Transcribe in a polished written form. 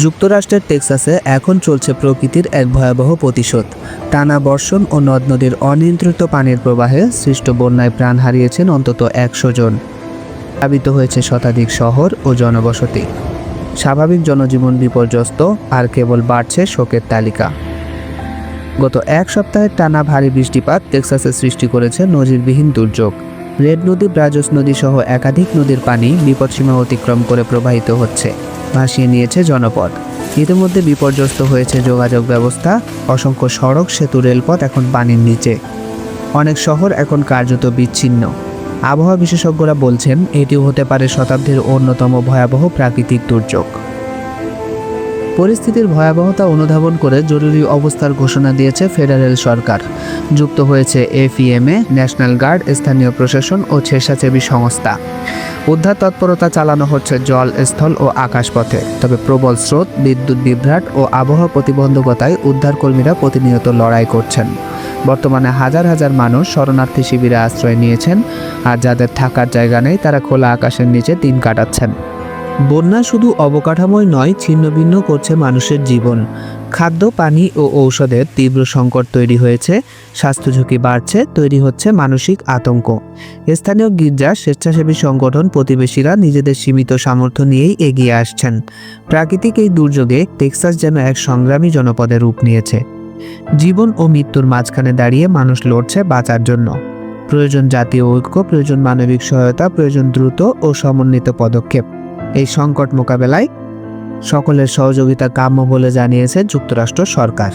যুক্তরাষ্ট্রের টেক্সাসে এখন চলছে প্রকৃতির এক ভয়াবহ প্রতিশোধ। টানা বর্ষণ ও নদ নদীর অনিয়ন্ত্রিত পানির প্রবাহে সৃষ্ট বন্যায় প্রাণ হারিয়েছেন অন্তত 100 জন। প্লাবিত হয়েছে শতাধিক শহর ও জনবসতি। স্বাভাবিক জনজীবন বিপর্যস্ত, আর কেবল বাড়ছে শোকের তালিকা। গত এক সপ্তাহের টানা ভারী বৃষ্টিপাত টেক্সাসে সৃষ্টি করেছে নজিরবিহীন দুর্যোগ। রেড নদী, ব্রাজোস নদী সহ একাধিক নদীর পানি বিপদসীমা অতিক্রম করে প্রবাহিত হচ্ছে, ভাসিয়ে নিয়েছে জনপদ। ইতিমধ্যে বিপর্যস্ত হয়েছে যোগাযোগ ব্যবস্থা। অসংখ্য সড়ক, সেতু, রেলপথ এখন পানির নিচে। অনেক শহর এখন কার্যত বিচ্ছিন্ন। আবহাওয়া বিশেষজ্ঞরা বলছেন এটিও হতে পারে শতাব্দীর অন্যতম ভয়াবহ প্রাকৃতিক দুর্যোগ। পরিস্থিতির ভয়াবহতা অনুধাবন করে জরুরি অবস্থার ঘোষণা দিয়েছে ফেডারেল সরকার। যুক্ত হয়েছে এফইএমএ, ন্যাশনাল গার্ড, স্থানীয় প্রশাসন ও স্বেচ্ছাসেবী সংস্থা। উদ্ধার তৎপরতা চালানো হচ্ছে জল, স্থল ও আকাশপথে। তবে প্রবল স্রোত, বিদ্যুৎ বিভ্রাট ও আবহাওয়া প্রতিবন্ধকতায় উদ্ধারকর্মীরা প্রতিনিয়ত লড়াই করছেন। বর্তমানে হাজার হাজার মানুষ শরণার্থী শিবিরে আশ্রয় নিয়েছেন, আর যাদের থাকার জায়গা নেই তারা খোলা আকাশের নিচে দিন কাটাচ্ছেন। বন্যা শুধু অবকাঠামোই নয়, ছিন্নভিন্ন করছে মানুষের জীবন। খাদ্য, পানি ও ঔষধের তীব্র সংকট তৈরি হয়েছে। স্বাস্থ্য ঝুঁকি বাড়ছে, তৈরি হচ্ছে মানসিক আতঙ্ক। স্থানীয় গির্জা, স্বেচ্ছাসেবী সংগঠন, প্রতিবেশীরা নিজেদের সীমিত সামর্থ্য নিয়েই এগিয়ে আসছেন। প্রাকৃতিক এই দুর্যোগে টেক্সাস যেন এক সংগ্রামী জনপদে রূপ নিয়েছে। জীবন ও মৃত্যুর মাঝখানে দাঁড়িয়ে মানুষ লড়ছে বাঁচার জন্য। প্রয়োজন জাতীয় ঐক্য, প্রয়োজন মানবিক সহায়তা, প্রয়োজন দ্রুত ও সমন্বিত পদক্ষেপ। এই সংকট মোকাবেলায় সকলের সহযোগিতা কাম্য বলে জানিয়েছে যুক্তরাষ্ট্র সরকার।